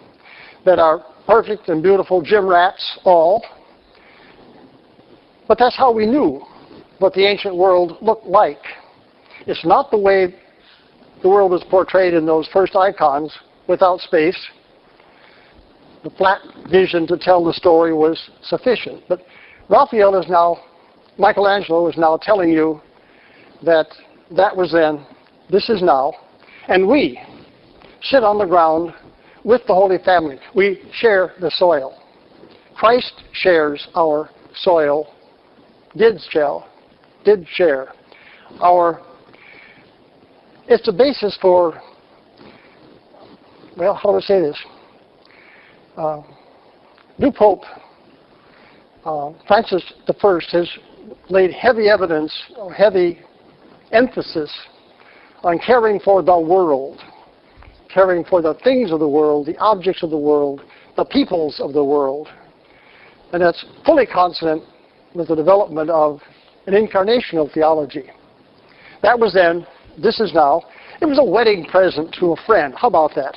that are perfect and beautiful, gym rats, all. But that's how we knew what the ancient world looked like. It's not the way the world was portrayed in those first icons without space. The flat vision to tell the story was sufficient. But Michelangelo is now telling you that that was then, this is now, and we sit on the ground with the Holy Family. We share the soil. Christ shares our soil, did share our, it's the basis for, well, how do I say this? New Pope Francis I has laid heavy evidence, or heavy emphasis on caring for the world, caring for the things of the world, the objects of the world, the peoples of the world. And that's fully consonant with the development of an incarnational theology. That was then, this is now. It was a wedding present to a friend. How about that?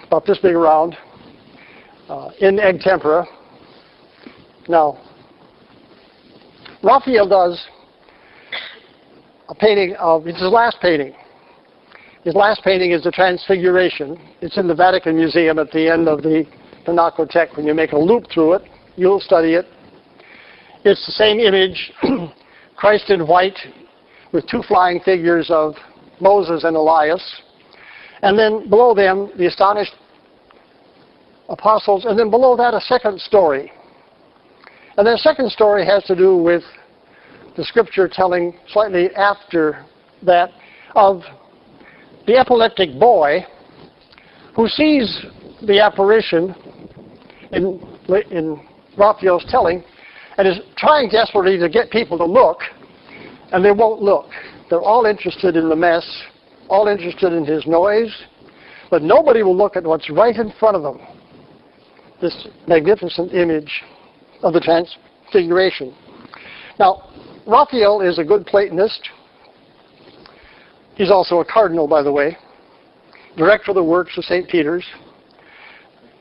About this big around, in egg tempera. Now, Raphael does a painting of, it's his last painting. His last painting is the Transfiguration. It's in the Vatican Museum at the end of the Pinacothek. When you make a loop through it, you'll study it. It's the same image, Christ in white, with two flying figures of Moses and Elias. And then below them, the astonished apostles. And then below that, a second story. And the second story has to do with the scripture telling slightly after that of the epileptic boy who sees the apparition in Raphael's telling and is trying desperately to get people to look, and they won't look. They're all interested in the mess, all interested in his noise, but nobody will look at what's right in front of them, this magnificent image of the Transfiguration. Now, Raphael is a good Platonist. He's also a cardinal, by the way, director of the works of St. Peter's,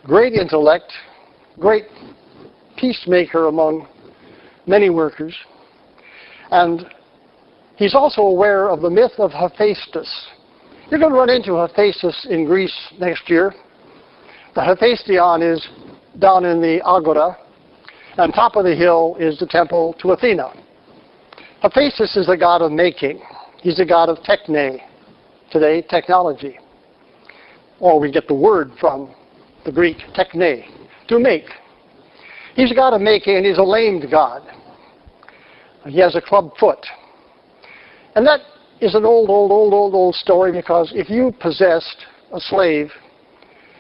great intellect, great peacemaker among many workers, and he's also aware of the myth of Hephaestus. You're going to run into Hephaestus in Greece next year. The Hephaestion is down in the Agora. On top of the hill is the temple to Athena. Hephaestus is the god of making. He's the god of techne, today, technology. Or we get the word from the Greek techne, to make. He's a god of making, and he's a lamed god. He has a club foot. And that is an old story, because if you possessed a slave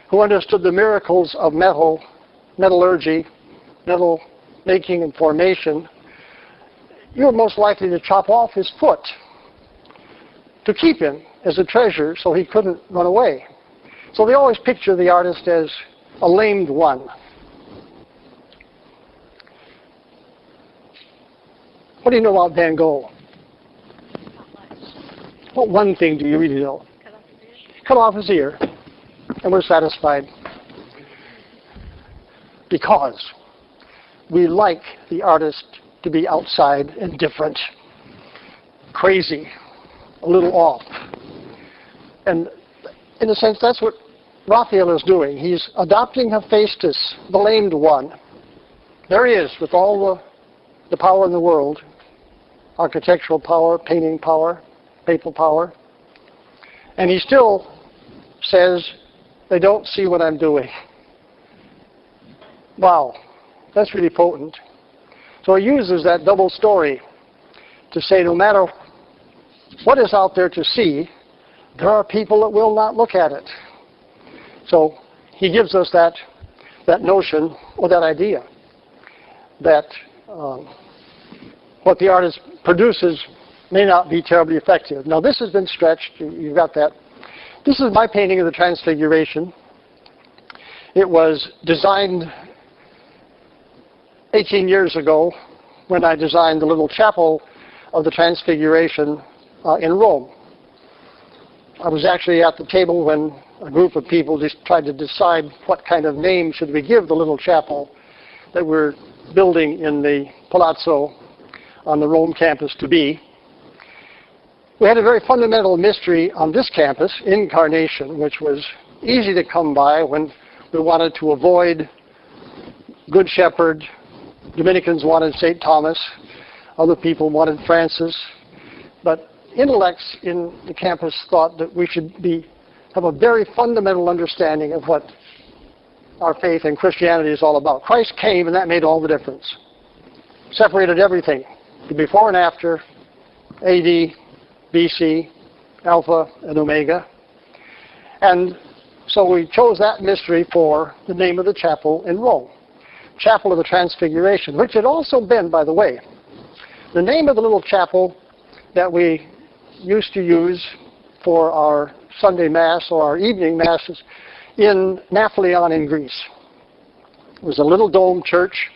who understood the miracles of metallurgy, metal making and formation, you were most likely to chop off his foot to keep him as a treasure so he couldn't run away. So they always picture the artist as a lamed one. What do you know about Van Gogh? What one thing do you really know? Cut off his ear, and we're satisfied. Because we like the artist to be outside and different, crazy, a little off. And in a sense, that's what Raphael is doing. He's adopting Hephaestus, the lamed one. There he is, with all the power in the world, architectural power, painting power, papal power. And he still says, they don't see what I'm doing. Wow, that's really potent. So he uses that double story to say no matter what is out there to see, there are people that will not look at it. So he gives us that notion, or that idea, that what the artist produces may not be terribly effective. Now this has been stretched, you've got that. This is my painting of the Transfiguration. It was designed 18 years ago when I designed the little chapel of the Transfiguration in Rome. I was actually at the table when a group of people just tried to decide what kind of name should we give the little chapel that we're building in the Palazzo on the Rome campus to be. We had a very fundamental mystery on this campus, incarnation, which was easy to come by when we wanted to avoid Good Shepherd. Dominicans wanted St. Thomas. Other people wanted Francis. But intellects in the campus thought that we should have a very fundamental understanding of what our faith and Christianity is all about. Christ came, and that made all the difference. Separated everything, the before and after, AD, BC, Alpha and Omega. And so we chose that mystery for the name of the chapel in Rome. Chapel of the Transfiguration, which had also been, by the way, the name of the little chapel that we used to use for our Sunday Mass or our evening Masses in Naphleon in Greece. It was a little dome church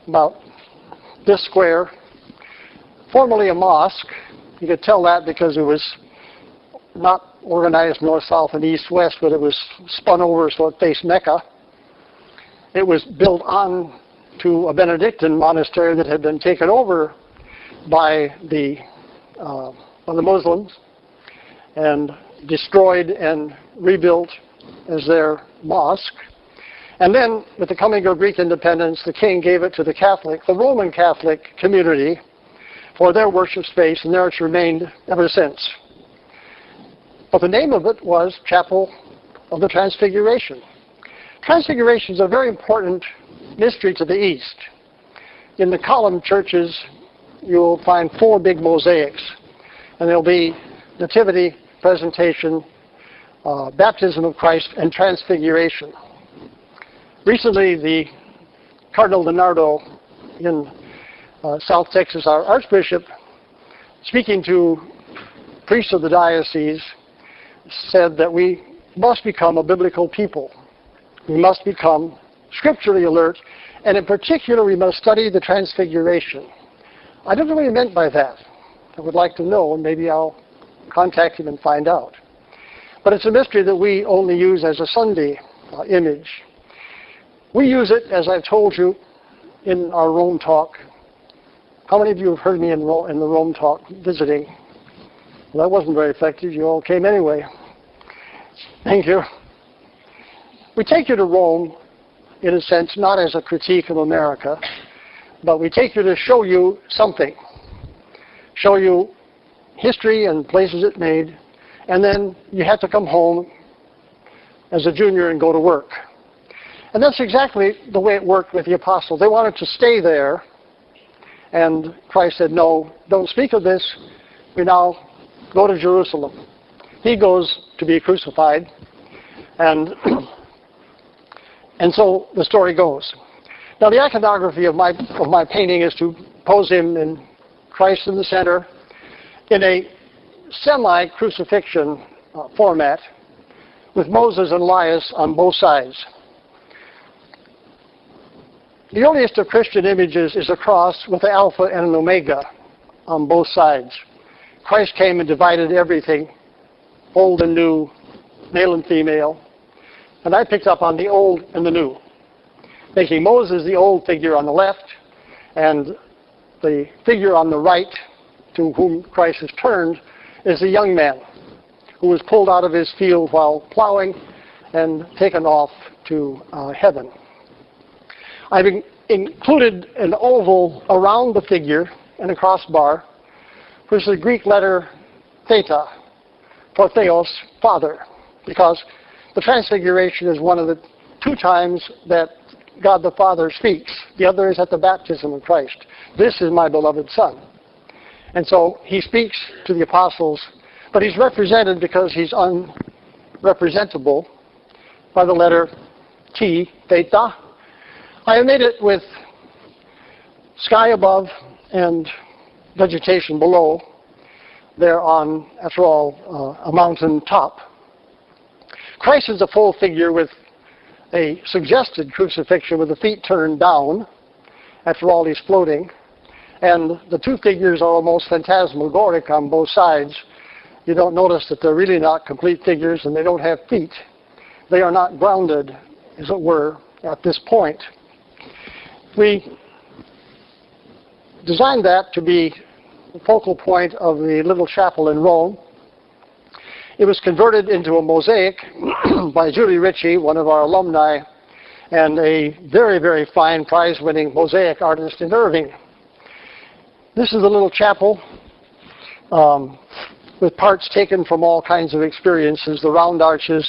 about this square, formerly a mosque. You could tell that because it was not organized north, south, and east, west, but it was spun over so it faced Mecca. It was built on to a Benedictine monastery that had been taken over by the Muslims and destroyed and rebuilt as their mosque. And then, with the coming of Greek independence, the king gave it to the Roman Catholic community for their worship space, and there it's remained ever since. But the name of it was Chapel of the Transfiguration. Transfiguration is a very important mystery to the East. In the column churches, you'll find 4 big mosaics, and there'll be Nativity, Presentation, Baptism of Christ, and Transfiguration. Recently, the Cardinal Leonardo in South Texas, our Archbishop, speaking to priests of the diocese, said that we must become a biblical people. We must become scripturally alert, and in particular, we must study the Transfiguration. I don't know what he meant by that. I would like to know, and maybe I'll contact him and find out. But it's a mystery that we only use as a Sunday image. We use it, as I've told you, in our Rome talk. How many of you have heard me in the Rome talk visiting? Well, that wasn't very effective. You all came anyway. Thank you. We take you to Rome, in a sense, not as a critique of America, but we take you to show you something. Show you history and places it made, and then you have to come home as a junior and go to work. And that's exactly the way it worked with the apostles. They wanted to stay there, and Christ said, no, don't speak of this. We now go to Jerusalem. He goes to be crucified, and so the story goes. Now the iconography of my painting is to pose him in Christ in the center in a semi-crucifixion format with Moses and Elias on both sides. The earliest of Christian images is a cross with an alpha and an omega on both sides. Christ came and divided everything, old and new, male and female. And I picked up on the old and the new, making Moses the old figure on the left, and the figure on the right, to whom Christ has turned, is the young man who was pulled out of his field while plowing and taken off to heaven. I've included an oval around the figure and a crossbar, which is the Greek letter theta, for theos, father, because the Transfiguration is one of the 2 times that God the Father speaks. The other is at the baptism of Christ. This is my beloved Son. And so he speaks to the apostles, but he's represented because he's unrepresentable by the letter T, theta. I have made it with sky above and vegetation below. They're on, after all, a mountain top. Christ is a full figure with a suggested crucifixion with the feet turned down. After all, he's floating. And the 2 figures are almost phantasmagoric on both sides. You don't notice that they're really not complete figures, and they don't have feet. They are not grounded, as it were, at this point. We designed that to be the focal point of the little chapel in Rome. It was converted into a mosaic by Julie Ritchie, one of our alumni, and a very, very fine prize-winning mosaic artist in Irving. This is a little chapel with parts taken from all kinds of experiences, the round arches,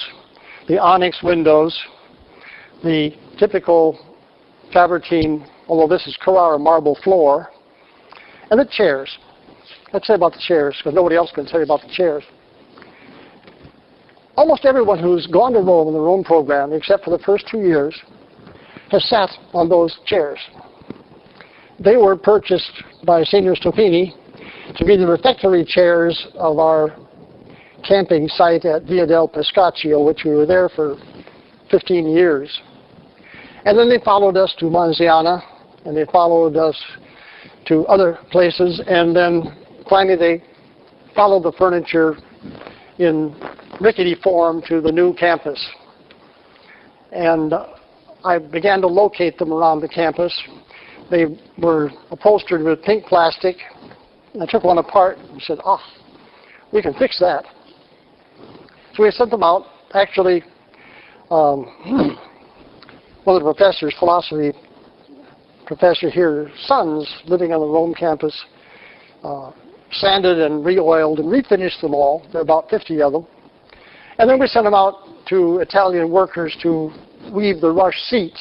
the onyx windows, the typical travertine, although this is Carrara marble floor, and the chairs. Let's say about the chairs, because nobody else can tell you about the chairs. Almost everyone who's gone to Rome in the Rome program, except for the first 2 years, has sat on those chairs. They were purchased by Signor Stupini to be the refectory chairs of our camping site at Via del Pescaccio, which we were there for 15 years. And then they followed us to Manziana, and they followed us to other places, and then finally they followed the furniture in rickety form to the new campus. And I began to locate them around the campus. They were upholstered with pink plastic. I took one apart and said, we can fix that. So we sent them out. Actually, one of the professors, philosophy professor here, sons living on the Rome campus, sanded and re-oiled and refinished them all. There are about 50 of them. And then we sent them out to Italian workers to weave the rush seat.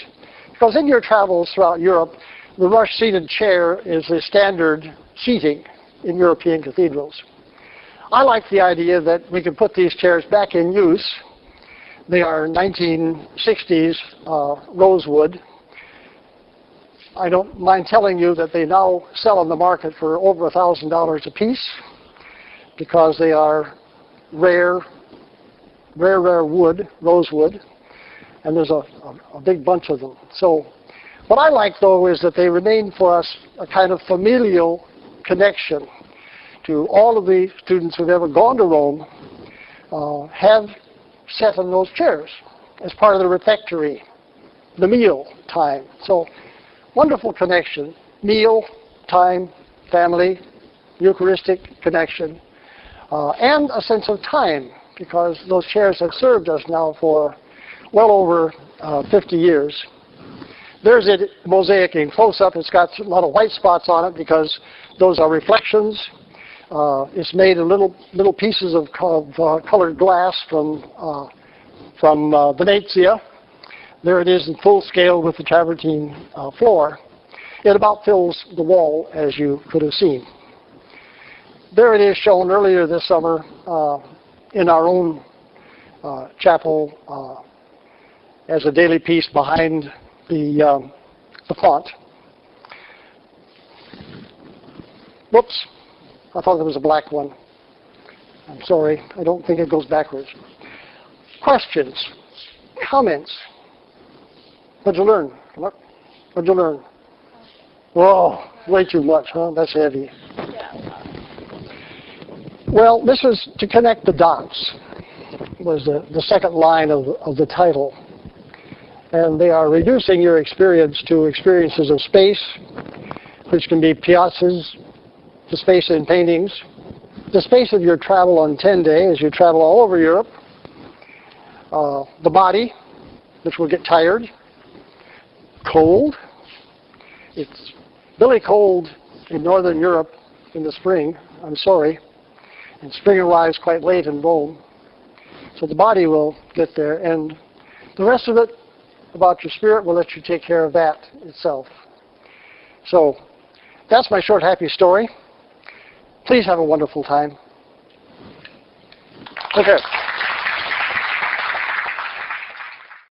Because in your travels throughout Europe, the rush-seated chair is the standard seating in European cathedrals. I like the idea that we can put these chairs back in use. They are 1960s rosewood. I don't mind telling you that they now sell on the market for over $1,000 a piece because they are rare wood, rosewood, and there's a big bunch of them. So what I like, though, is that they remain for us a kind of familial connection to all of the students who've ever gone to Rome, have sat in those chairs as part of the refectory, the meal time. So wonderful connection, meal, time, family, Eucharistic connection, and a sense of time, because those chairs have served us now for well over 50 years. There's a mosaic in close-up. It's got a lot of white spots on it because those are reflections. It's made in little pieces of colored glass from Venezia. There it is in full scale with the travertine floor. It about fills the wall, as you could have seen. There it is shown earlier this summer in our own chapel as a daily piece behind the font. Whoops, I thought there was a black one. I'm sorry, I don't think it goes backwards. Questions, comments? What'd you learn? What? What'd you learn? Whoa, way too much, huh? That's heavy. Well, this is to connect the dots, was the second line of the title. And they are reducing your experience to experiences of space, which can be piazzas, the space in paintings, the space of your travel on 10-day as you travel all over Europe, the body, which will get tired, cold. It's really cold in Northern Europe in the spring, I'm sorry, and spring arrives quite late in Rome. So the body will get there, and the rest of it about your spirit will let you take care of that itself. So that's my short, happy story. Please have a wonderful time. Okay.